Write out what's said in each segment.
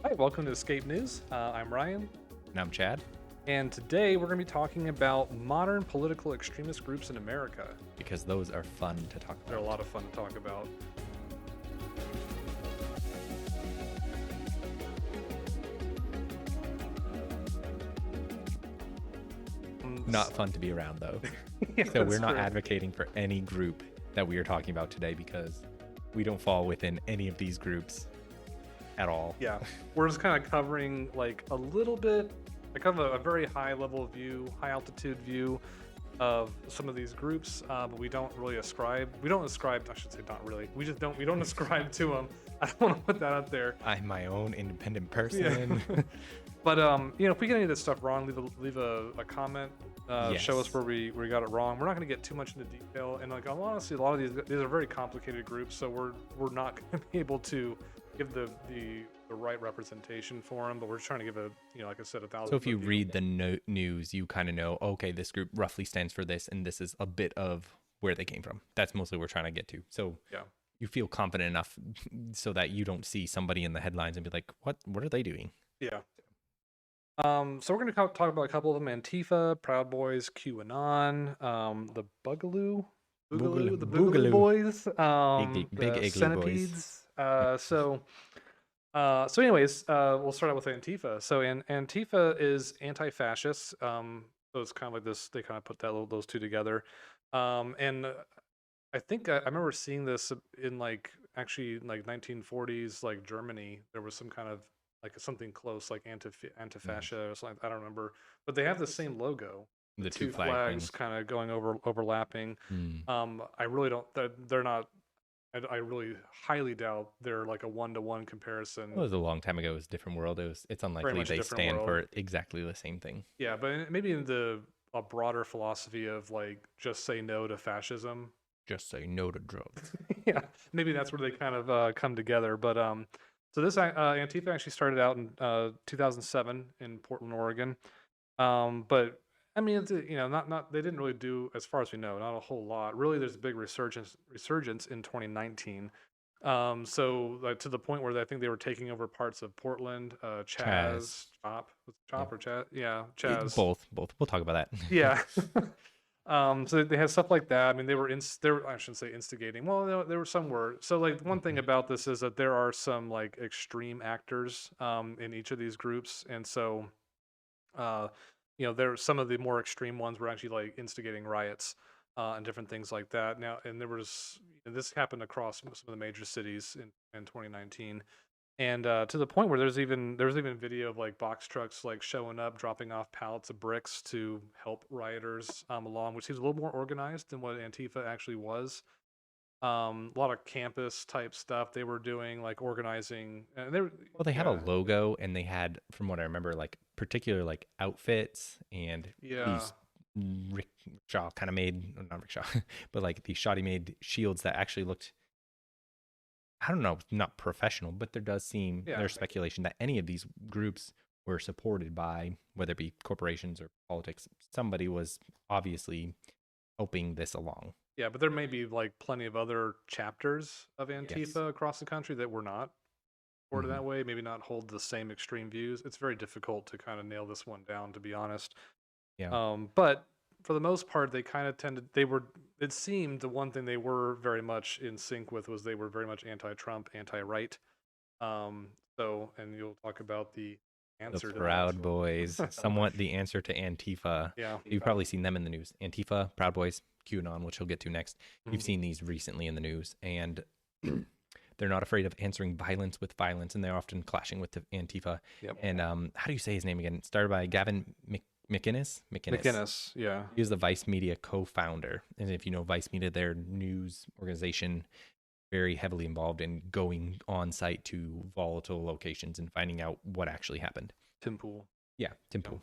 Hi, welcome to Escape News. I'm Ryan, And I'm Chad, and today we're going to be talking about modern political extremist groups in America. because those are fun to talk They're a about. lot of fun to talk about. Not fun to be around, though. Yeah, So we're that's not true. advocating for any group that we are talking about today because we don't fall within any of these groups at all. Yeah, we're just kind of covering like a little bit, like kind of a very high level view, high altitude view of some of these groups, but we don't really ascribe. We don't ascribe. I should say not really. We just don't. We don't ascribe to them. I don't want to put that out there. I'm my own independent Yeah. person. But if we get any of this stuff wrong, leave a comment. Show us Yes. where we got it wrong. We're not going to get too much into detail, and like honestly, a lot of these are very complicated groups, so we're not going to be able to give the right representation for them. But we're trying to give a like I said, 1,000. So if you read the news, you kind of know, okay, this group roughly stands for this, and this is a bit of where they came from. That's mostly what we're trying to get to. So Yeah. you feel confident enough so that you don't see somebody in the headlines and be like, what are they doing? Yeah. So we're going to talk about a couple of them: Antifa, Proud Boys, QAnon, the Boogaloo. the Boogaloo Boogaloo. Boys, Big the igloo boys. Centipedes. So anyways, we'll start out with Antifa. So Antifa is anti-fascist. So it's kind of like this. They kind of put those two together. And I think I remember seeing this in like actually like 1940s like Germany. There was some kind of like something close like anti-fascia or something. I don't remember, but they have the same logo. The Two two flag flags things. kind of going overlapping. Mm. I really don't. They're not. I really highly doubt they're like a one-to-one comparison. It was a long time ago. It was a different world. It's unlikely much a they different stand world. for exactly the same thing. Yeah, but maybe in a broader philosophy of like just say no to fascism. Just say no to drugs. Yeah, maybe that's where they kind of come together. But so this Antifa actually started out in 2007 in Portland, Oregon. But I mean, it's, not they didn't really do, as far as we know, not a whole lot. Really, there's a big resurgence in 2019. So like, to the point where I think they were taking over parts of Portland, Chaz. Chop, was it Yeah. Chop or Chaz? Yeah, Chaz. Both. We'll talk about that. Yeah. So they had stuff like that. I mean, they were I shouldn't say instigating. Well, there were some were. So like one thing about this is that there are some like extreme actors in each of these groups, and so uh, there some of the more extreme ones were actually like instigating riots and different things like that. Now, and there was this happened across some of the major cities in 2019, and to the point where there's even video of like box trucks like showing up, dropping off pallets of bricks to help rioters along, which seems a little more organized than what Antifa actually was. A lot of campus type stuff they were doing, like organizing. And they were, Well, they had a yeah, logo, and they had, from what I remember, like particular like outfits and yeah, these rickshaw kind of made, not rickshaw, but like these shoddy made shields that actually looked, I don't know, not professional, but there does seem, yeah, there's speculation that any of these groups were supported by, whether it be corporations or politics. Somebody was obviously helping this along. yeah. But there may be like plenty of other chapters of Antifa Yes. across the country that were not supported Mhm. that way. Maybe not hold the same extreme views. It's very difficult to kind of nail this one down, to be honest. Yeah. But for the most part, they kind of tended. It seemed the one thing they were very much in sync with was they were very much anti-Trump, anti-right. Um, and you'll talk about the The answer to Proud that. Boys, somewhat the answer to Antifa. Yeah. You've probably seen them in the news. Antifa, Proud Boys, QAnon, which we'll get to next. You've Mhm. seen these recently in the news, and they're not afraid of answering violence with violence, and they're often clashing with the Antifa. Yep. And how do you say his name again? Started by Gavin McInnes. McInnes. Yeah. He is the Vice Media co-founder, and if you know Vice Media, their news organization, very heavily involved in going on site to volatile locations and finding out what actually happened. Tim Pool. Yeah, Tim Pool.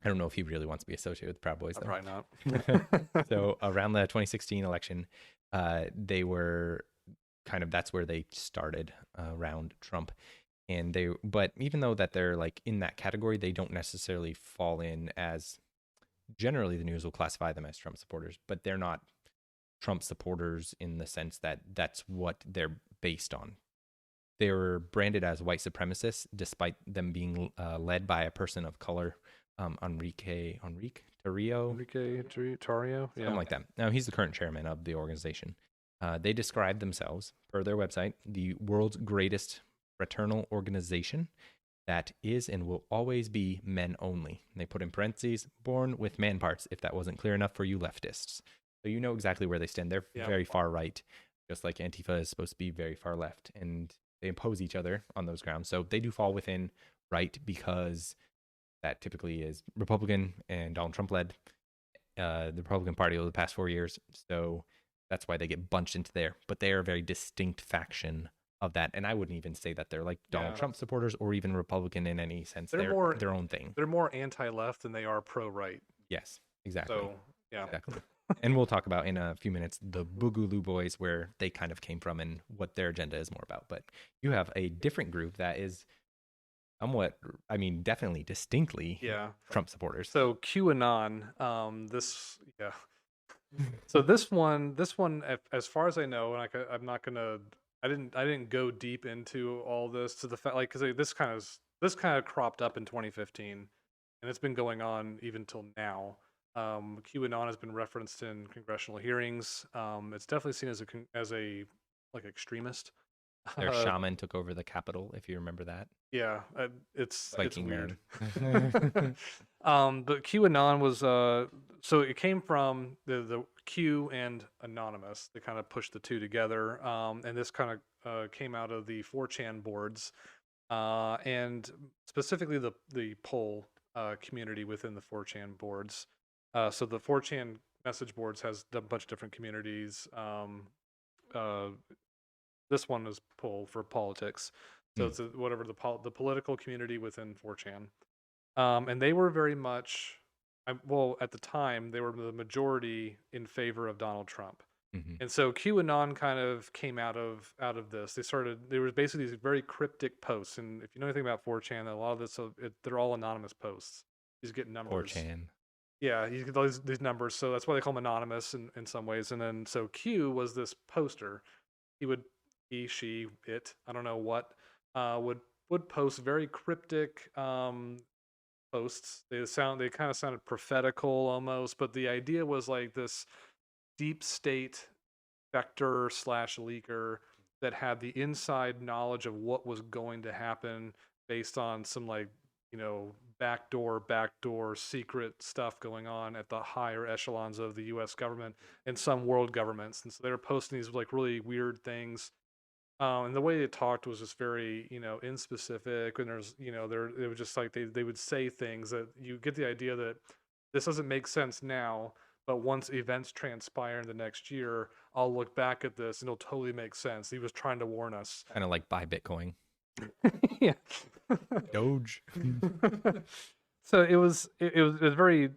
I don't know if he really wants to be associated with Proud Boys, though. Probably not. So around the 2016 election, they were kind of, that's where they started around Trump. And but even though that they're like in that category, they don't necessarily fall in as, generally the news will classify them as Trump supporters, but they're not Trump supporters in the sense that that's what they're based on. they were branded as white supremacists, despite them being led by a person of color, Enrique Tarrio, Tario, something yeah. like that. Now, he's the current chairman of the organization. They describe themselves, per their website, the world's greatest fraternal organization that is and will always be men only. And they put in parentheses, born with man parts, if that wasn't clear enough for you leftists. So you know exactly where they stand. They're Yeah. very far right, just like Antifa is supposed to be very far left. And they oppose each other on those grounds. So they do fall within right because that typically is Republican and Donald Trump led the Republican Party over the past 4 years. So that's why they get bunched into there. But they are a very distinct faction of that. And I wouldn't even say that they're like Donald Yeah. Trump supporters or even Republican in any sense. They're They're more- their own thing. They're more anti-left than they are pro-right. Yes, exactly. So yeah. Exactly. And we'll talk about in a few minutes the Boogaloo Boys, where they kind of came from and what their agenda is more about. But you have a different group that is somewhat, I mean, definitely distinctly Yeah. Trump supporters. So QAnon, so this one, as far as I know, and I'm not gonna, I didn't go deep into all this to the fact, like, because this kind of cropped up in 2015, and it's been going on even till now. QAnon has been referenced in congressional hearings. It's definitely seen as a like extremist. Their shaman took over the Capitol, if you remember that. Yeah, it's Viking weird. man. But QAnon was so it came from the Q and anonymous. They kind of pushed the two together, and this kind of came out of the 4chan boards, and specifically the poll community within the 4chan boards. So the 4chan message boards has a bunch of different communities. Uh, this one is poll for politics. So it's whatever the political community within 4chan. And they were very much, well, at the time, they were the majority in favor of Donald Trump. Mm-hmm. And so QAnon kind of came out of this. There was basically these very cryptic posts. And if you know anything about 4chan, a lot of this, they're all anonymous posts. You just get numbers. 4chan. Yeah, you get all these numbers. So that's why they call them anonymous in some ways. And then, so Q was this poster. She, it, I don't know what, would post very cryptic posts. They kind of sounded prophetical almost, but the idea was like this deep state vector slash leaker that had the inside knowledge of what was going to happen based on some, like, backdoor secret stuff going on at the higher echelons of the US government and some world governments. And so they were posting these like really weird things. And the way they talked was just very, inspecific. And there's, it was just like they would say things that you get the idea that this doesn't make sense now, but once events transpire in the next year, I'll look back at this and it'll totally make sense. He was trying to warn us. Kind of like buy Bitcoin. Yeah. Doge. So it was very,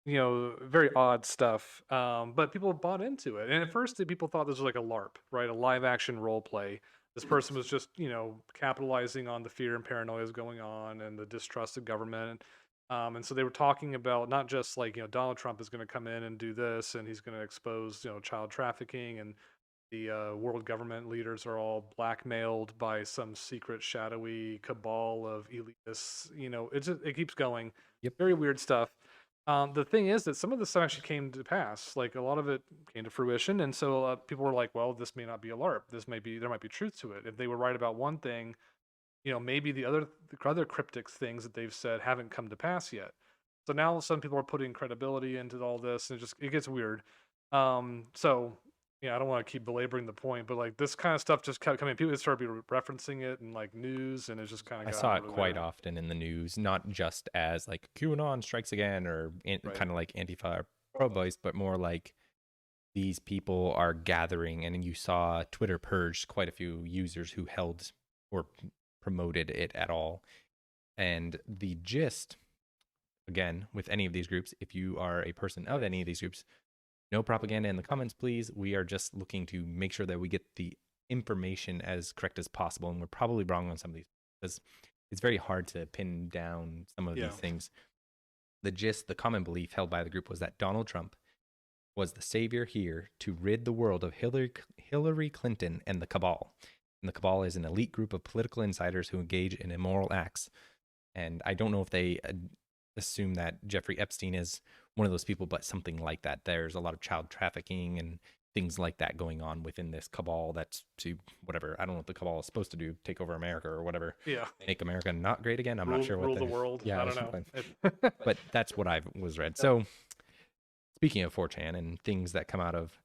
very odd stuff. But people bought into it. And at first people thought this was like a LARP, right? A live action role play. This person was just, capitalizing on the fear and paranoia going on and the distrust of government. And so they were talking about not just like, Donald Trump is going to come in and do this and he's going to expose, child trafficking, and the world government leaders are all blackmailed by some secret shadowy cabal of elitists. It keeps going. Yep. Very weird stuff. The thing is that some of this actually came to pass. Like a lot of it came to fruition, and so people were like, "Well, this may not be a LARP. There might be truth to it." If they were right about one thing, maybe the other cryptic things that they've said haven't come to pass yet. So now some people are putting credibility into all this, and it gets weird. So yeah, I don't want to keep belaboring the point, but like this kind of stuff just kept coming. People started referencing it in like news, and it just kind of. I saw it quite often in the news, not just as like QAnon strikes again or kind of like Antifa or Pro Boys, but more like these people are gathering, and you saw Twitter purged quite a few users who held or promoted it at all. And the gist, again, with any of these groups, if you are a person of any of these groups, no propaganda in the comments, please. We are just looking to make sure that we get the information as correct as possible. And we're probably wrong on some of these because it's very hard to pin down some of these things. The gist, the common belief held by the group was that Donald Trump was the savior here to rid the world of Hillary Clinton and the cabal. And the cabal is an elite group of political insiders who engage in immoral acts. And I don't know if they assume that Jeffrey Epstein is one of those people, but something like that. There's a lot of child trafficking and things like that going on within this cabal that's to whatever. I don't know what the cabal is supposed to do, take over America or whatever, Yeah. make America not great again. I'm not Rule sure what rule the the world. yeah, I don't know. but that's what I was read. So speaking of 4chan and things that come out of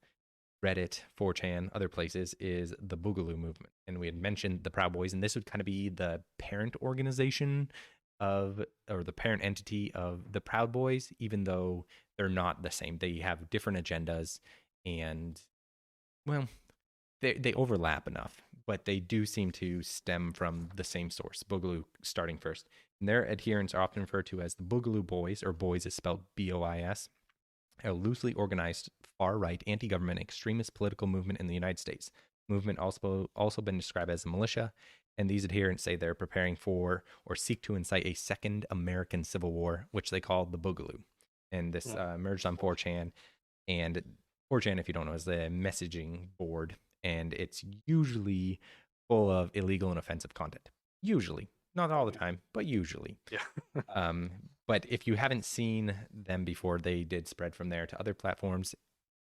Reddit, 4chan, other places, is the Boogaloo movement. And we had mentioned the Proud Boys, and this would kind of be the parent organization of, or the parent entity of the Proud Boys, even though they're not the same. They have different agendas, and, well, they overlap enough, but they do seem to stem from the same source, Boogaloo starting first. And their adherents are often referred to as the Boogaloo Boys, or boys is spelled BOIS, a loosely organized far-right anti-government extremist political movement in the United States. Movement also been described as a militia, and these adherents say they're preparing for or seek to incite a second American Civil War, which they call the Boogaloo. And this emerged on 4chan, and 4chan, if you don't know, is the messaging board, and it's usually full of illegal and offensive content. Usually, not all the time, but usually. Yeah. But if you haven't seen them before, they did spread from there to other platforms.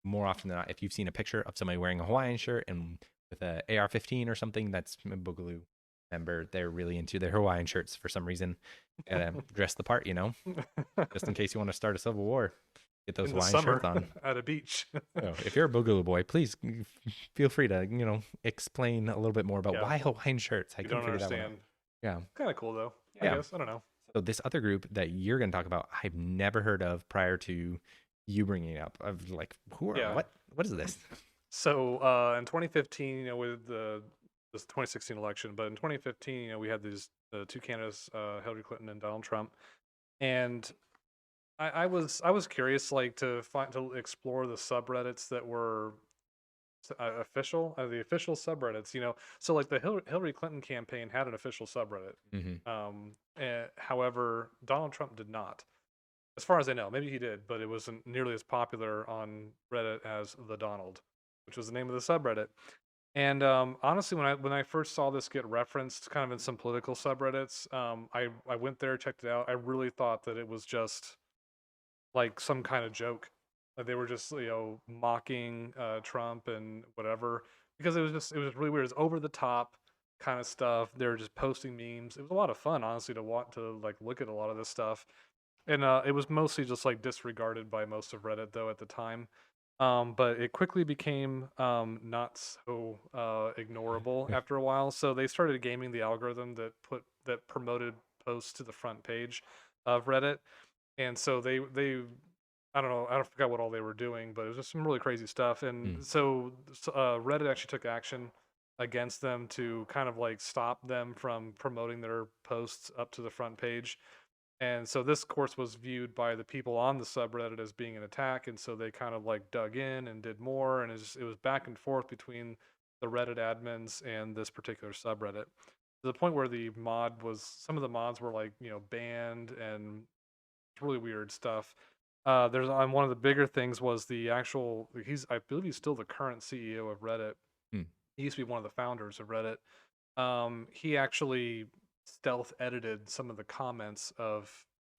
More often than not, if you've seen a picture of somebody wearing a Hawaiian shirt and with a AR-15 or something, that's a Boogaloo member. They're really into their Hawaiian shirts for some reason. Gotta dress the part, just in case you want to start a civil war. Get those In the Hawaiian summer shirts on. at a beach. So if you're a Boogaloo boy, please feel free to, explain a little bit more about Yeah. why Hawaiian shirts. I You couldn't don't figure that one out. understand. Yeah. Kind of cool though. Yeah. I guess. I don't know. So this other group that you're going to talk about, I've never heard of prior to you bringing it up. Of like, who are Yeah. what is this? So in 2015, with this 2016 election, but in 2015, we had these two candidates, Hillary Clinton and Donald Trump, and I was curious, like to explore the subreddits that were the official subreddits. So like the Hillary Clinton campaign had an official subreddit. Mm-hmm. However, Donald Trump did not. As far as I know, maybe he did, but it wasn't nearly as popular on Reddit as the Donald, which was the name of the subreddit. And honestly, when I first saw this get referenced, kind of in some political subreddits, I went there, checked it out. I really thought that it was just like some kind of joke. Like they were just mocking Trump and whatever, because it was really weird. It's over the top kind of stuff. They were just posting memes. It was a lot of fun, honestly, to want to like look at a lot of this stuff. And it was mostly just like disregarded by most of Reddit though at the time. But it quickly became not so ignorable after a while. So they started gaming the algorithm that promoted posts to the front page of Reddit. And so they I don't know, I don't forgot what all they were doing, but it was just some really crazy stuff. And so Reddit actually took action against them to kind of like stop them from promoting their posts up to the front page. And so this course was viewed by the people on the subreddit as being an attack, and so they kind of like dug in and did more, and it was back and forth between the Reddit admins and this particular subreddit, to the point where some of the mods were like banned, and it's really weird stuff. There's on one of the bigger things was the actual I believe he's still the current CEO of Reddit. Hmm. He used to be one of the founders of Reddit. He actually stealth edited some of the comments of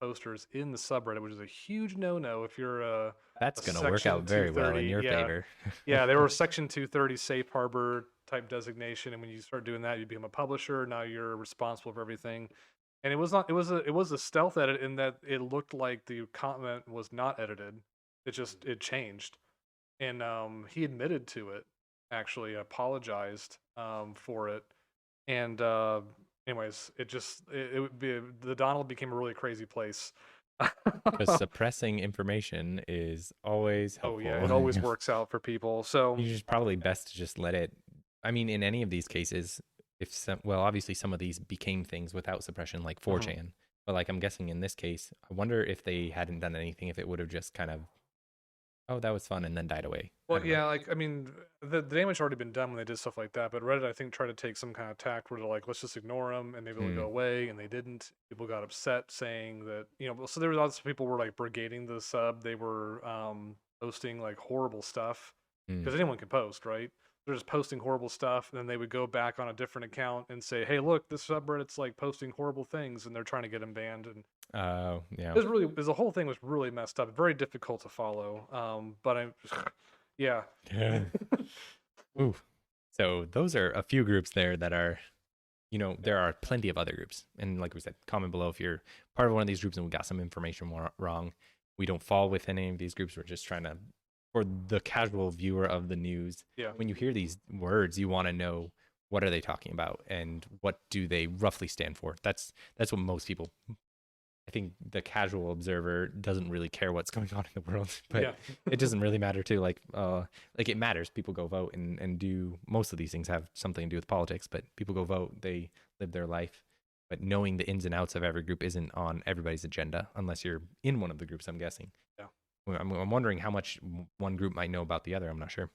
posters in the subreddit, which is a huge no-no if you're That's a going to work Section out very well in 230. your Yeah, favor. yeah, they were Section 230 safe harbor type designation, and when you start doing that, you become a publisher. Now you're responsible for everything. And it was not. It was a stealth edit in that it looked like the comment was not edited. It changed, and he admitted to it. Actually, apologized for it, and anyways, it would be the Donald became a really crazy place. Because suppressing information is always Oh helpful. yeah, it always works out for people. So It's probably best to just let it. I mean, in any of these cases, obviously some of these became things without suppression, like 4chan. But like I'm guessing in this case, I wonder if they hadn't done anything, if it would have just kind of, oh, that was fun, and then died away. well, yeah, like I mean, the damage already been done when they did stuff like that. But Reddit, I think, tried to take some kind of tact where they're like, let's just ignore them, and maybe they'll go away, and they didn't. People got upset, saying that So there was lots of people were like brigading the sub. They were posting like horrible stuff because anyone can post, right? they're just posting horrible stuff, and then they would go back on a different account and say, "Hey, look, this subreddit's like posting horrible things," and they're trying to get them banned. And Yeah. the whole thing was really messed up, very difficult to follow. But yeah, Yeah. Ooh. So those are a few groups there that are, there are plenty of other groups. And like we said, comment below if you're part of one of these groups and we got some information wrong. We don't fall within any of these groups. We're just trying to, for the casual viewer of the news, yeah, when you hear these words, you want to know, what are they talking about and what do they roughly stand for? That's what most people, I think the casual observer doesn't really care what's going on in the world, but yeah. it doesn't really matter too. Like it matters. People go vote and do, most of these things have something to do with politics, but people go vote, they live their life. But knowing the ins and outs of every group isn't on everybody's agenda unless you're in one of the groups, I'm guessing. Yeah. I'm wondering how much one group might know about the other. I'm not sure.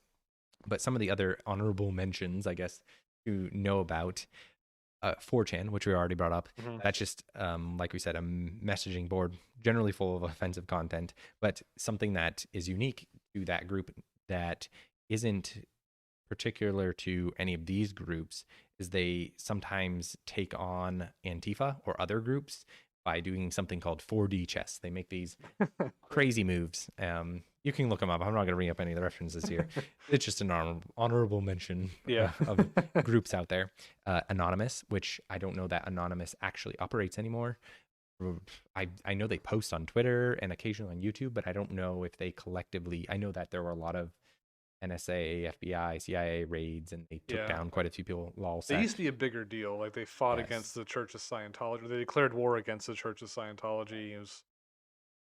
But some of the other honorable mentions, I guess, to know about, 4chan, which we already brought up. Mhm. That's just, like we said, a messaging board, generally full of offensive content, but something that is unique to that group that isn't particular to any of these groups is they sometimes take on Antifa or other groups by doing something called 4D chess. They make these crazy moves. You can look them up. I'm not going to bring up any of the references here. It's just an honorable mention Yeah. of groups out there. Anonymous, which I don't know that Anonymous actually operates anymore. I know they post on Twitter and occasionally on YouTube, but I don't know if they collectively, I know that there were a lot of NSA, FBI, CIA raids, and they took Yeah. down quite a few people. They used to be a bigger deal. Like they fought Yes. against the Church of Scientology. They declared war against the Church of Scientology. It was,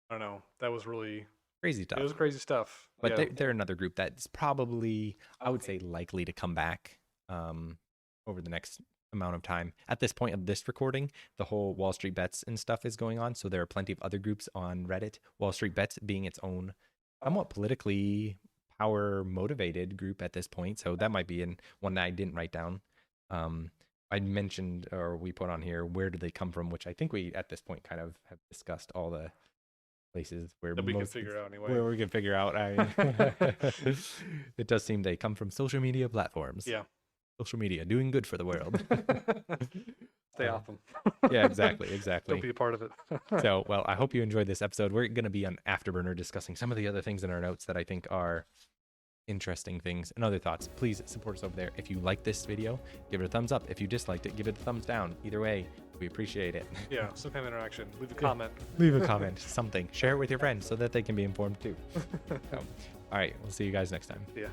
I don't know. That was really Crazy stuff. It was crazy stuff. But yeah. they're another group that's probably, I would say, likely to come back over the next amount of time. At this point of this recording, the whole Wall Street Bets and stuff is going on. So there are plenty of other groups on Reddit. Wall Street Bets being its own somewhat politically power motivated group at this point. So that might be one that I didn't write down. I mentioned, or we put on here, where do they come from? Which I think we at this point kind of have discussed all the places where that we can figure out anyway. Where we can figure out. It does seem they come from social media platforms. Yeah. Social media doing good for the world. Stay off them. Yeah, exactly. Don't be a part of it. So, well, I hope you enjoyed this episode. We're going to be on Afterburner discussing some of the other things in our notes that I think are interesting things and other thoughts. Please support us over there. If you like this video, give it a thumbs up. If you disliked it, give it a thumbs down. Either way, we appreciate it. Yeah, some kind of interaction. Leave a comment. Leave a comment, something. Share it with your friends so that they can be informed too. So, all right, we'll see you guys next time. Yeah.